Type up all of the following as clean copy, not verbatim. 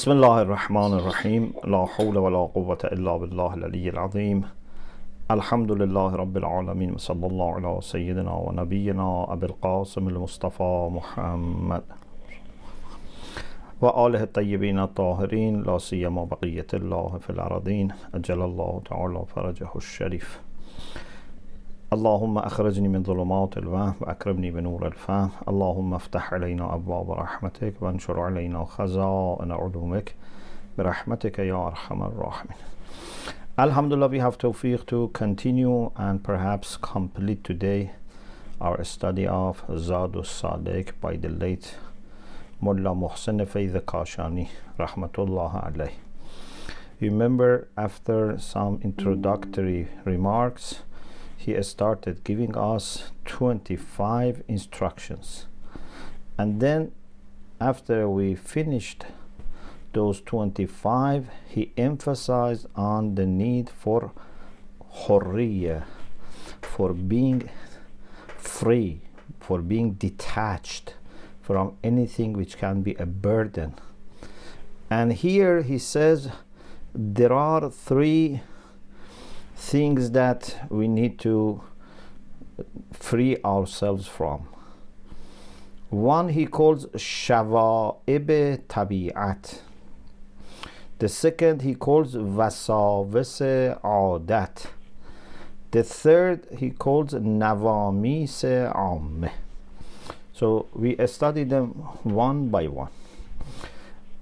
بسم الله الرحمن الرحيم لا حول ولا قوة إلا بالله العلي العظيم الحمد لله رب العالمين وصلى الله على سيدنا ونبينا أبي القاسم المصطفى محمد وآله الطيبين الطاهرين لا سيما بقية الله في الأرضين أجل الله تعالى فرجه الشريف. اللهم أخرجني من ظلمات الوهم وأكرمني بنور الفهم. اللهم افتح علينا أبواب رحمتك وانشر علينا خزائن علومك برحمتك يا أرحم الراحمين. Alhamdulillah, we have tawfiq to continue and perhaps complete today our study of al-Salik by the late Mulla Muhsin Fayd Kashani rahmatullah alayh. Remember, after some introductory remarks, he started giving us 25 instructions, and then after we finished those 25, he emphasized on the need for hurriya, for being free, for being detached from anything which can be a burden. And here he says there are three things that we need to free ourselves from. One he calls shawa'ib tabi'at. The second he calls wasawis adat. The third he calls nawamis amme. So we study them one by one.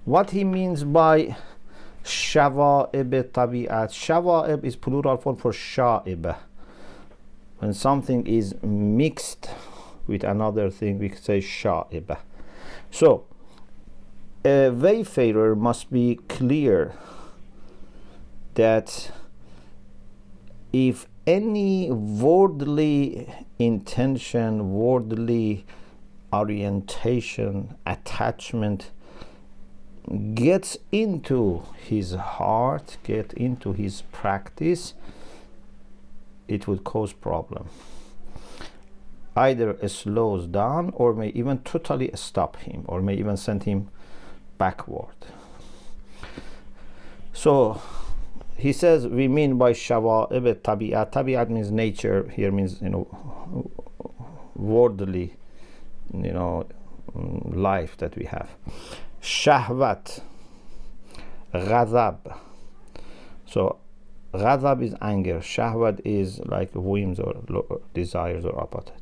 What he means by shawa'ib tabi'at. Shawa'ib is plural form for sha'ib. When something is mixed with another thing, we say sha'ib. So a wayfarer must be clear that if any worldly intention, worldly orientation, attachment gets into his heart, get into his practice, it would cause problem. Either it slows down or may even totally stop him, or may even send him backward. So he says we mean by shawa'ib tabi'at. Tabi'at means nature. Here means worldly life that we have. Shahwat, ghadab. So ghadab is anger, shahwat is like whims or desires or appetite.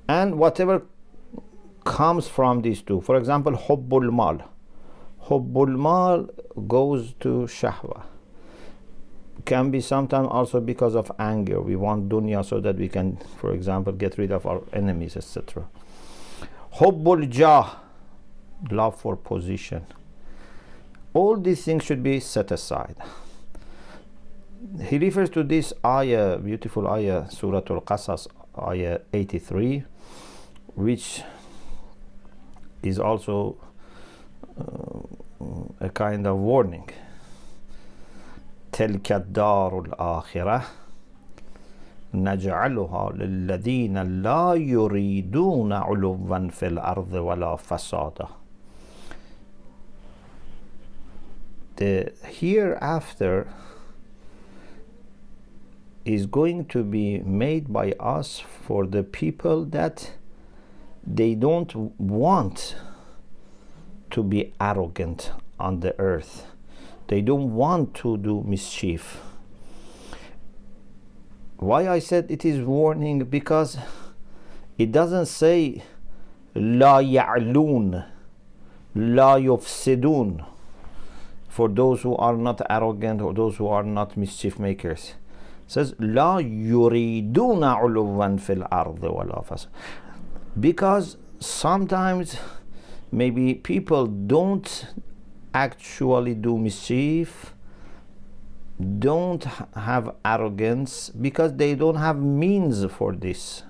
And whatever comes from these two, for example, hubbul mal. Hubbul mal goes to shahwa. Can be sometimes also because of anger. We want dunya so that we can, for example, get rid of our enemies, etc. Hubbul jah, love for position. All these things should be set aside. He refers to this ayah, beautiful ayah, Surah Al-Qasas, ayah 83, which is also a kind of warning. تلك الدار الآخرة نجعلها للذين لا يريدون علوا في الأرض ولا فسادا. The hereafter is going to be made by us for the people that they don't want to be arrogant on the earth. They don't want to do mischief. Why I said it is warning? Because it doesn't say لا يعلون لا يفسدون, for those who are not arrogant or those who are not mischief makers. It says لا يريدون علوا في الأرض ولا فساد. Because sometimes maybe people don't actually do mischief, don't have arrogance, because they don't have means for this.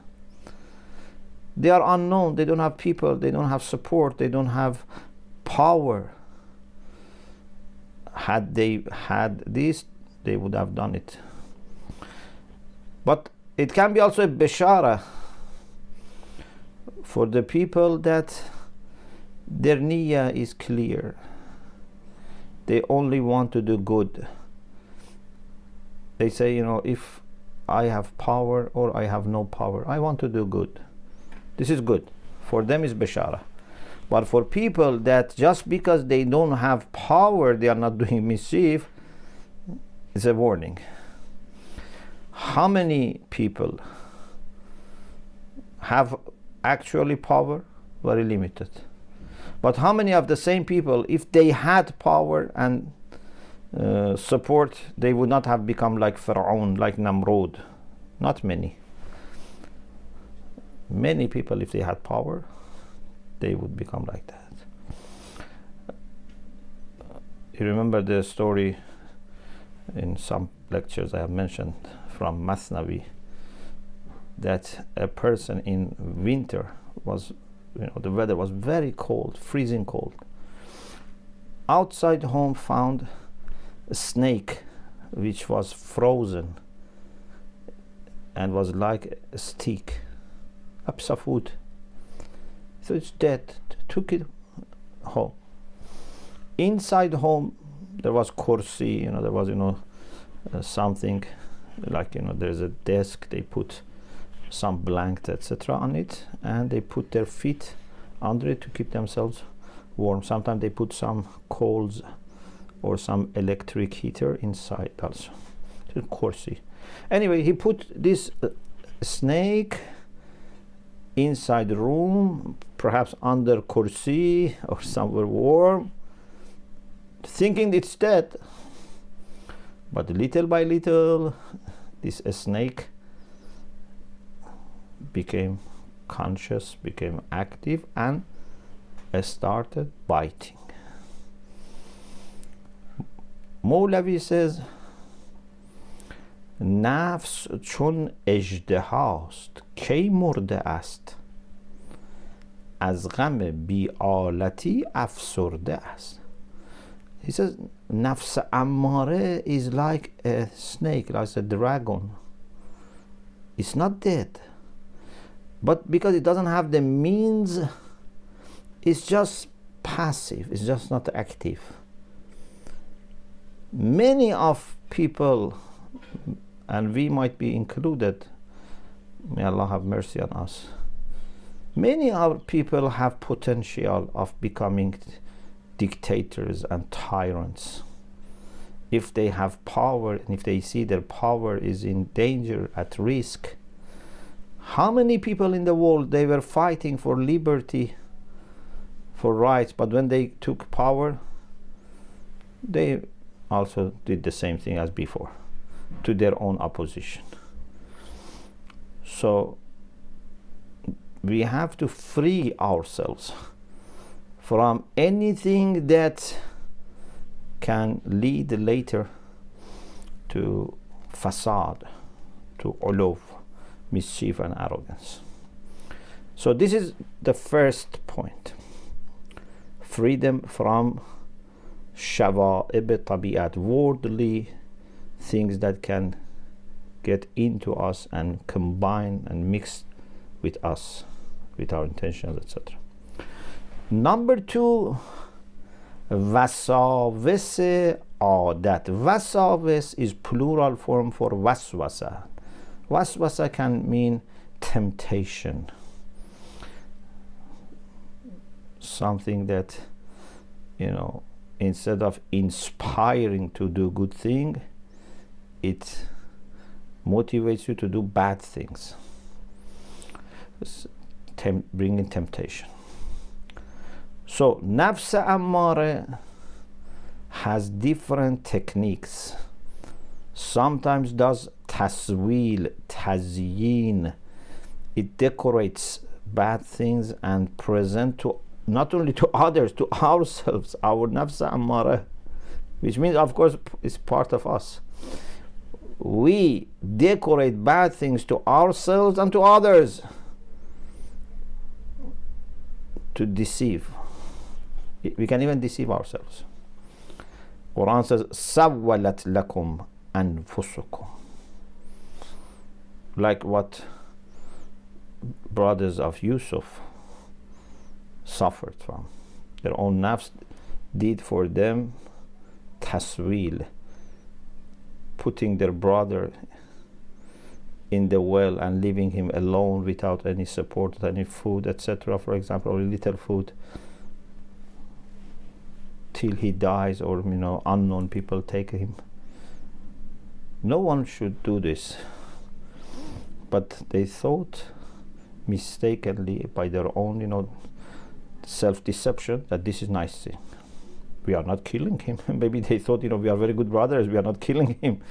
They are unknown, they don't have people, they don't have support, they don't have power. Had they had this, they would have done it. But it can be also a bishara for the people that their niyyah is clear, they only want to do good. They say, if I have power or I have no power, I want to do good. This is good. For them is bashara. But for people that just because they don't have power, they are not doing mischief, it's a warning. How many people have actually power? Very limited. But how many of the same people, if they had power and support, they would not have become like Pharaoh, like Namrud? Not many. Many people, if they had power, they would become like that. You remember the story in some lectures I have mentioned from Masnavi, that a person in winter was, the weather was very cold, freezing cold. Outside home found a snake which was frozen and was like a stick, a piece of wood. So it's dead. Took it home. Inside home there was kursi, there was something like there's a desk, they put some blanket etc. on it, and they put their feet under it to keep themselves warm. Sometimes they put some coals or some electric heater inside also. So kursi. Anyway, he put this snake inside the room, perhaps under kursi or somewhere warm, thinking it's dead. But little by little, this snake became conscious, became active, and started biting. Mawlavi says, نفس چون اژدهاست کی مرده است، از غم بی‌آلتی افسرده است. He says نفس اماره is like a snake, like a dragon. It's not dead, but because it doesn't have the means, it's just passive, it's just not active. Many of people, and we might be included, may Allah have mercy on us, many of people have potential of becoming dictators and tyrants. If they have power and if they see their power is in danger, at risk. How many people in the world, they were fighting for liberty, for rights, but when they took power, they also did the same thing as before to their own opposition. So we have to free ourselves from anything that can lead later to fasad, to uluf, mischief and arrogance. So this is the first point. Freedom from shawa'ib tabi'at, worldly things that can get into us and combine and mix with us, with our intentions, etc. Number two, wasawis adat. Wasawis is plural form for waswasa. Waswasa can mean temptation, something that, instead of inspiring to do good thing, it motivates you to do bad things, bringing temptation. So nafs ammare has different techniques. Sometimes does taswil, tazyin. It decorates bad things and present to not only to others, to ourselves, our nafs ammare, which means, of course, it's part of us. We decorate bad things to ourselves and to others to deceive. We can even deceive ourselves. Quran says, "Sawwalat lakum anfusukum," like what brothers of Yusuf suffered from. Their own nafs did for them taswil, putting their brother in the well and leaving him alone without any support, any food, etc., for example, or little food, till he dies, or unknown people take him. No one should do this, but they thought mistakenly, by their own self-deception, that this is nice thing. We are not killing him. Maybe they thought, we are very good brothers, we are not killing him,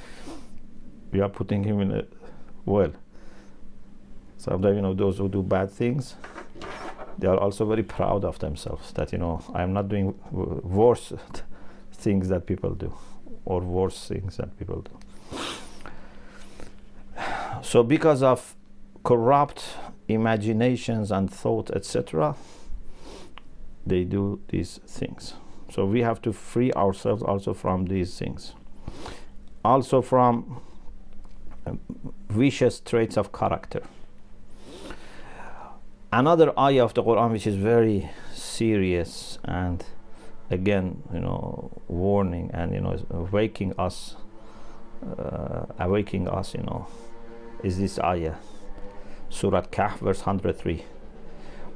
we are putting him in a well. Sometimes those who do bad things, they are also very proud of themselves, that I am not doing worse things that people do, or worse things that people do. So because of corrupt imaginations and thought, etc., they do these things. So we have to free ourselves also from these things, also from vicious traits of character. Another ayah of the Quran which is very serious, and again warning, and is awaking us, is this ayah, Surah Kahf, verse 103.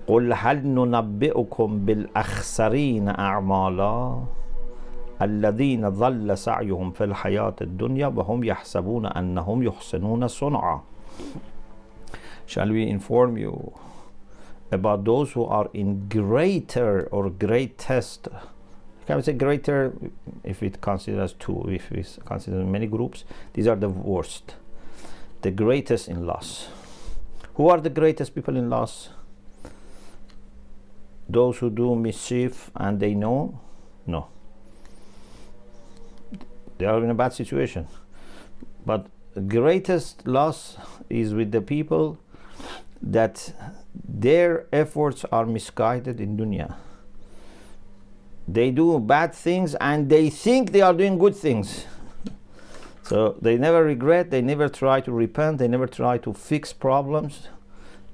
قل هل ننبئكم بالأخسرين أعمالا الذين ضل سعيهم في الحياة الدنيا وهم يحسبون أنهم يحسنون صنعا. Shall we inform you about those who are in greater or greatest? Can we say greater if it considers two? If we consider many groups, these are the worst, the greatest in loss. Who are the greatest people in loss? Those who do mischief and they know? No. They are in a bad situation. But the greatest loss is with the people that their efforts are misguided in dunya. They do bad things and they think they are doing good things. So they never regret, they never try to repent, they never try to fix problems.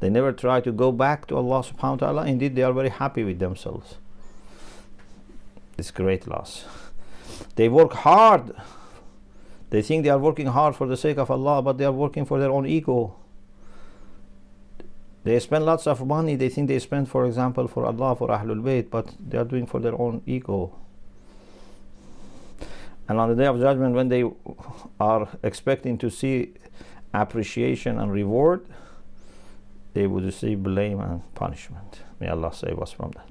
They never try to go back to Allah subhanahu wa ta'ala. Indeed, they are very happy with themselves. It's great loss. They work hard. They think they are working hard for the sake of Allah, but they are working for their own ego. They spend lots of money. They think they spend, for example, for Allah, for Ahlul Bayt, but they are doing for their own ego. And on the Day of Judgment, when they are expecting to see appreciation and reward, they would receive blame and punishment. May Allah save us from that.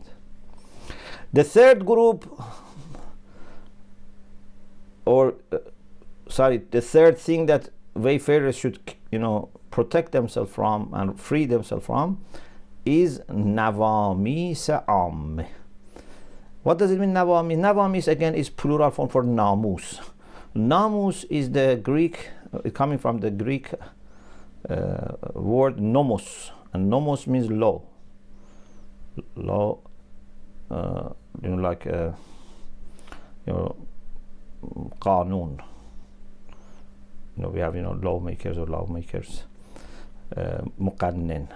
The third group, the third thing that wayfarers should, protect themselves from and free themselves from, is nawamis am. What does it mean, nawamis? Nawamis again is plural form for namus. Namus is the Greek, coming from the Greek word nomos, and nomos means law. Law, like qanun. We have lawmakers or lawmakers. Muqannin.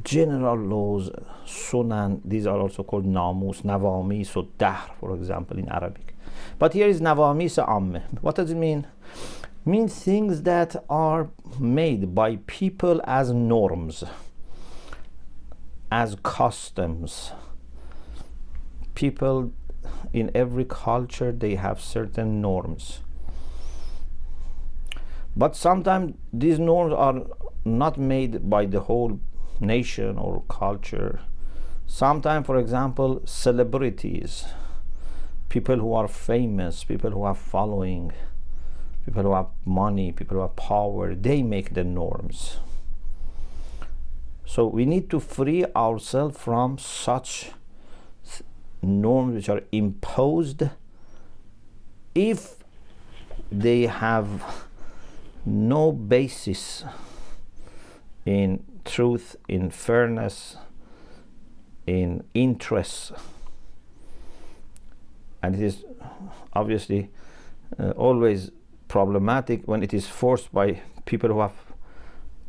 General laws, sunan, these are also called namus, nawamis, or dahr, for example, in Arabic. But here is nawamis amme. What does it mean? It means things that are made by people as norms, as customs. People in every culture, they have certain norms. But sometimes these norms are not made by the whole nation or culture. Sometimes, for example, celebrities, people who are famous, people who have following, people who have money, people who have power, they make the norms. So we need to free ourselves from such norms which are imposed if they have no basis in truth, in fairness, in interest. And it is obviously always problematic when it is forced by people who have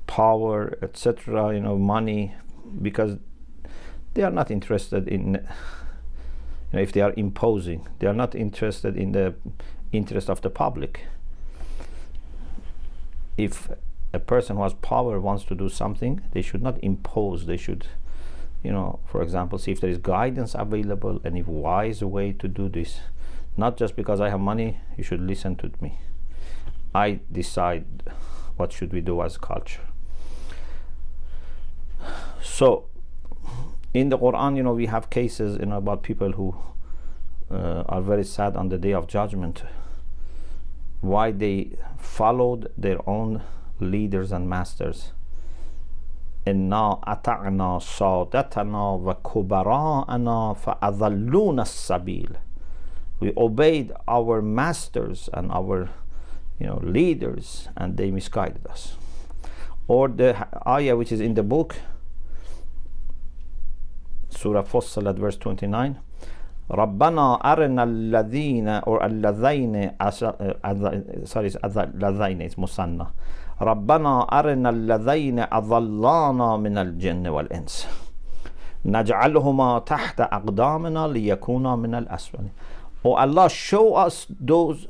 power, etc., money, because they are not interested in if they are imposing, they are not interested in the interest of the public. If a person who has power wants to do something, they should not impose. They should, for example, see if there is guidance available, any wise way to do this. Not just because I have money, you should listen to me. I decide what should we do as culture. So in the Quran, we have cases about people who are very sad on the day of judgment, why they followed their own leaders and masters. إِنَّا أَطَعْنَا سَادَتَنَا وَكُبَرَاءَنَا فَأَضَلُّونَ السَّبِيلَ. We obeyed our masters and our leaders, and they misguided us. Or the ayah which is in the book, Surah Fussilat, verse 29, رَبَّنَا أَرِنَا الَّذِينَ or الَّذَيْنِ sorry, الَّذَيْنِ it's musanna. رَبَّنَا أَرِنَا الَّذَيْنِ أَضَلَّانَا مِنَ الْجِنِّ وَالْإِنسِ نَجْعَلْهُمَا تَحْتَ أَقْدَامِنَا لِيَكُونَا مِنَ الْأَسْفَلِ. Oh Allah, show us those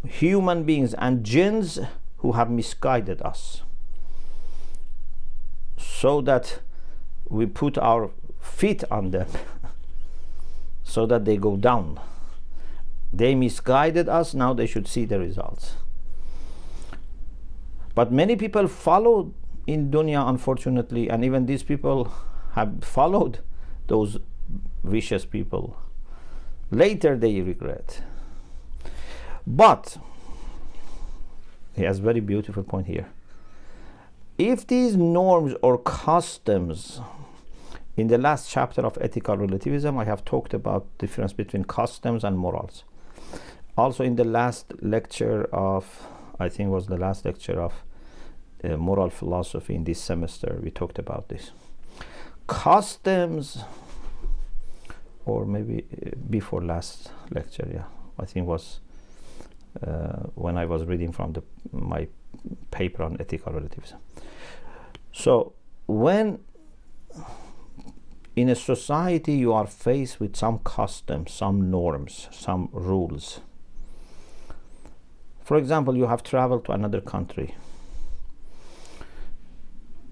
human beings and jinns who have misguided us, so that we put our feet on them so that they go down. They misguided us, now they should see the results. But many people followed in dunya, unfortunately, and even these people have followed those vicious people. Later they regret. But he has a very beautiful point here. If these norms or customs, in the last chapter of ethical relativism, I have talked about the difference between customs and morals. Also in the last lecture of, I think it was the last lecture of moral philosophy in this semester, we talked about this. Customs, or maybe before last lecture, yeah, I think it was when I was reading from my paper on ethical relativism. So when in a society you are faced with some customs, some norms, some rules. For example, you have traveled to another country,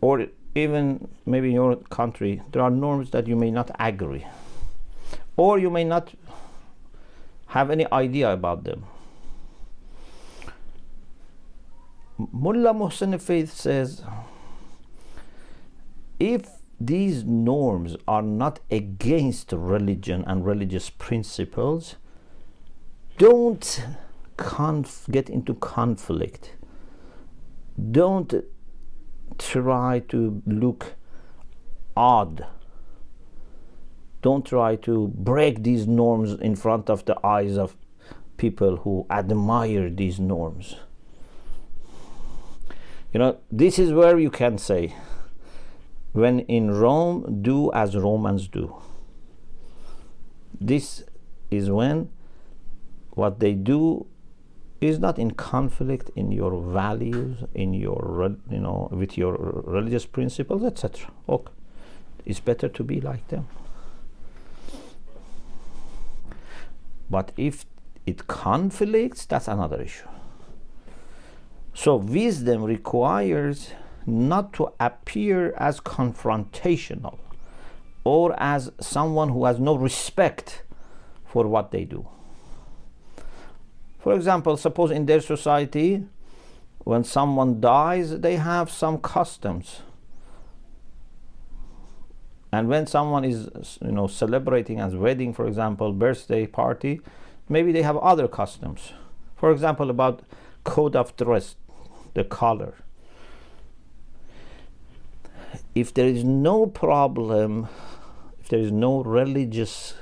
or even maybe in your country there are norms that you may not agree, or you may not have any idea about them. Mulla Muhsin Fayd says, if these norms are not against religion and religious principles, don't get into conflict. Don't try to look odd. Don't try to break these norms in front of the eyes of people who admire these norms. This is where you can say, when in Rome, do as Romans do. This is when what they do is not in conflict in your values, in your, with your religious principles, etc. Okay, it's better to be like them. But if it conflicts, that's another issue. So wisdom requires not to appear as confrontational or as someone who has no respect for what they do. For example, suppose in their society, when someone dies, they have some customs. And when someone is, celebrating as wedding, for example, birthday party, maybe they have other customs. For example, about code of dress, the color. If there is no problem, if there is no religious,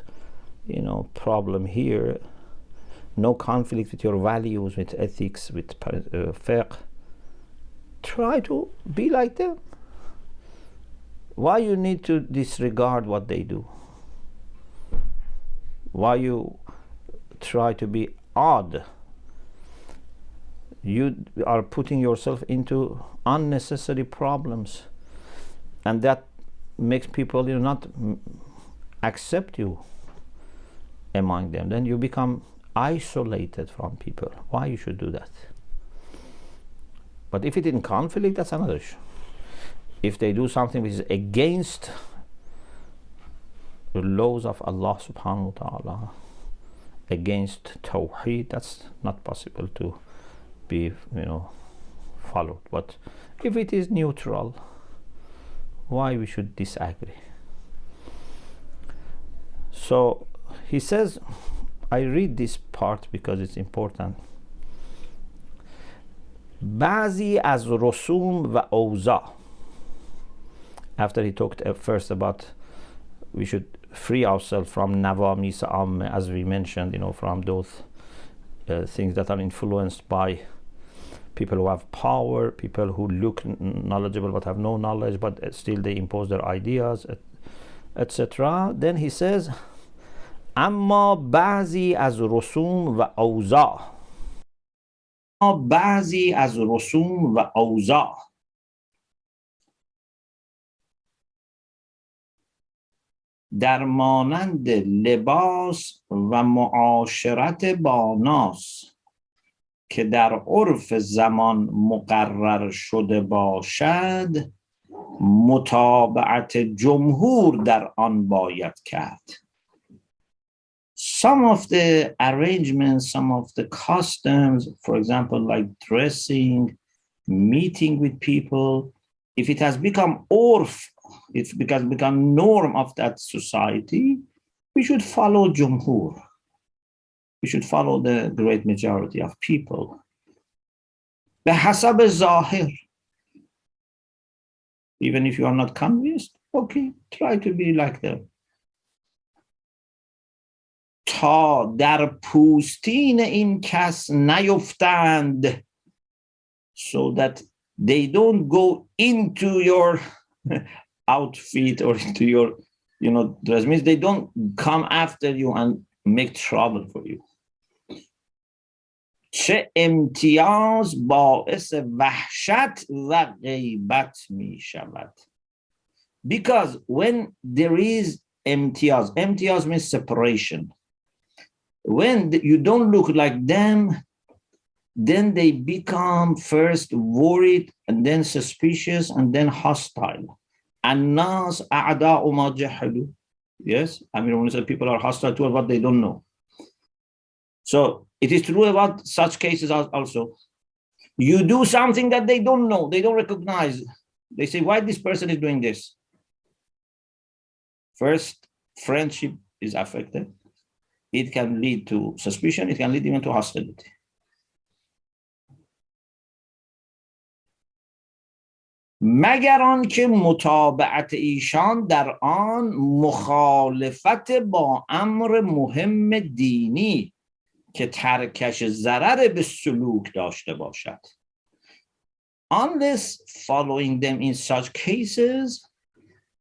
problem here, no conflict with your values, with ethics, with fiqh, try to be like them. Why you need to disregard what they do? Why you try to be odd? You are putting yourself into unnecessary problems, and that makes people not accept you among them, then you become isolated from people. Why you should do that? But if it is in conflict, that's another issue. If they do something which is against the laws of Allah subhanahu wa ta'ala, against Tawheed, that's not possible to be, followed. But if it is neutral, why we should disagree? So he says, I read this part because it's important. بعضی از رسوم و اوضاع. After he talked first about we should free ourselves from nawamis as we mentioned, from those things that are influenced by people who have power, people who look knowledgeable but have no knowledge, but still they impose their ideas, etc. Then he says, اما بعضی از رسوم و اوضاع. بعضی از رسوم و اوضاع در مانند لباس و معاشرت با ناس که در عرف زمان مقرر شده باشد، متابعت جمهور در آن باید کرد. Some of the arrangements, some of the customs, for example, like dressing, meeting with people, if it has become urf, it's become norm of that society, we should follow jumhur. We should follow the great majority of people. بحسب ظاهر. Even if you are not convinced, okay, try to be like them. تا در پوستین این کس نیفتند, so that they don't go into your outfit or into your dress, means they don't come after you and make trouble for you. چه امتیاز باعث وحشت و غیبت می شود. Because when there is امتیاز means separation. When you don't look like them, then they become first worried and then suspicious and then hostile. الناس أعداء ما جهلوا. Yes, I mean, when we say people are hostile towards what they don't know. So it is true about such cases also. You do something that they don't know, they don't recognize. They say, why this person is doing this? First, friendship is affected. It can lead to suspicion. It can lead even to hostility. مگر آنکه متابعت ایشان در آن مخالفت با امر مهم دینی که ترکش ضرر به سلوک داشته باشد. Unless following them in such cases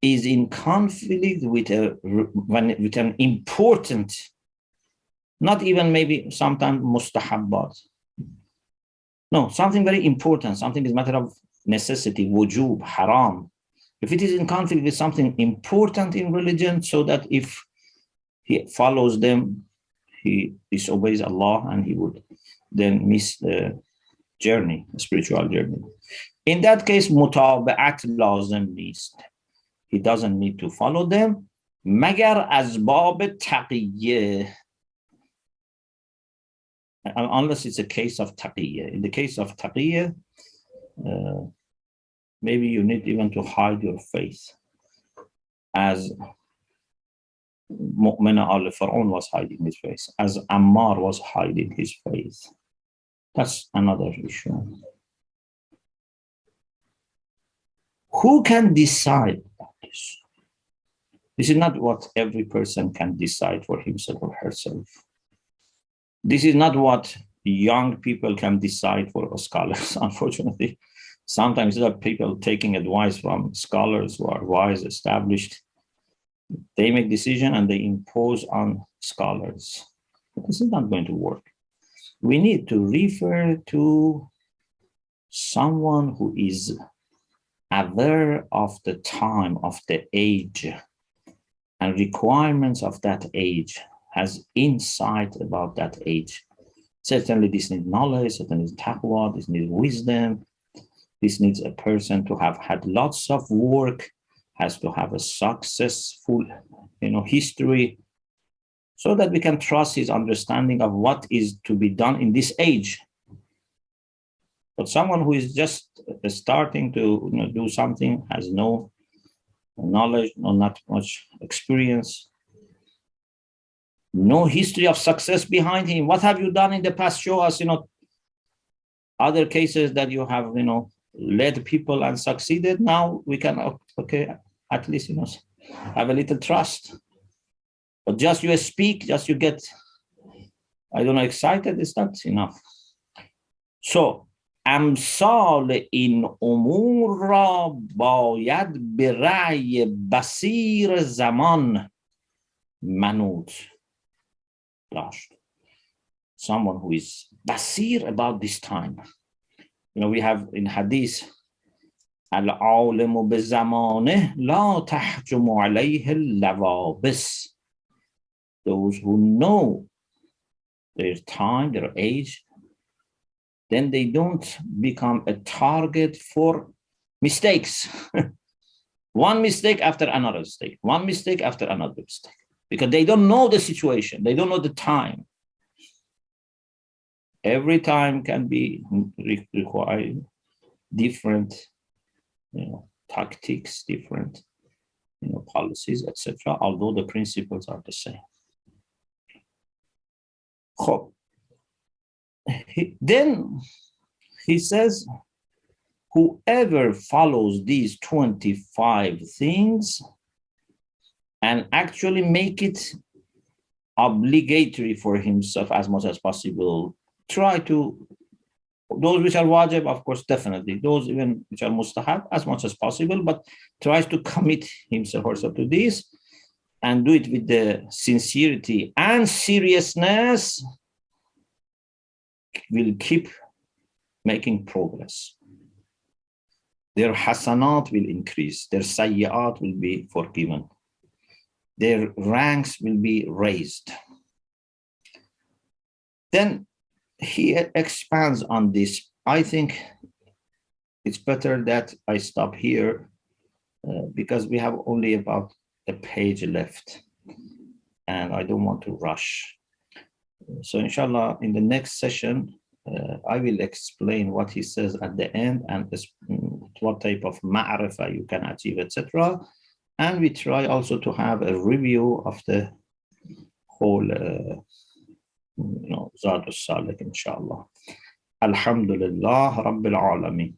is in conflict with an important, not even maybe sometimes mustahabbat. No, something very important, something is a matter of necessity, wujub, haram. If it is in conflict with something important in religion, so that if he follows them, he disobeys Allah and he would then miss the journey, the spiritual journey. In that case, mutaba'at lazim needs. He doesn't need to follow them. Magar asbab taqiyya. Unless it's a case of taqiyya. In the case of taqiyya, maybe you need even to hide your face, as Mu'mina al-Fir'aun was hiding his face, as Ammar was hiding his face. That's another issue. Who can decide about this? This is not what every person can decide for himself or herself. This is not what young people can decide for scholars, unfortunately. Sometimes there are people taking advice from scholars who are wise, established. They make decision and they impose on scholars. But this is not going to work. We need to refer to someone who is aware of the time, of the age, and requirements of that age, has insight about that age. Certainly this needs knowledge, certainly needs taqwa, this needs wisdom, this needs a person to have had lots of work, has to have a successful, history, so that we can trust his understanding of what is to be done in this age. But someone who is just starting to do something, has no knowledge, not much experience, no history of success behind him. What have you done in the past? Show us, other cases that you have, led people and succeeded. Now we can, okay, at least, have a little trust. But just you speak, just you get, excited, it's not enough. So, امثال این امور را باید به رأی بصیر زمان منوط داشت. Someone who is basir about this time. We have in hadith, العالم بزمانه لا تحجم عليه اللوابس. Those who know their time, their age, then they don't become a target for mistakes. One mistake after another mistake, one mistake after another mistake, because they don't know the situation, they don't know the time. Every time can be requiring different, tactics, different, policies, etc., although the principles are the same. Then he says, whoever follows these 25 things and actually make it obligatory for himself as much as possible, try to, those which are wajib, of course, definitely, those even which are mustahab, as much as possible, but tries to commit himself also to this and do it with the sincerity and seriousness, will keep making progress. Their hasanat will increase, their sayyi'at will be forgiven, their ranks will be raised. Then he expands on this. I think it's better that I stop here because we have only about a page left and I don't want to rush. So inshallah, in the next session, I will explain what he says at the end and what type of ma'rifah you can achieve, etc. And we try also to have a review of the whole, Zad al-Salik, inshallah. Alhamdulillah, Rabbil Alameen.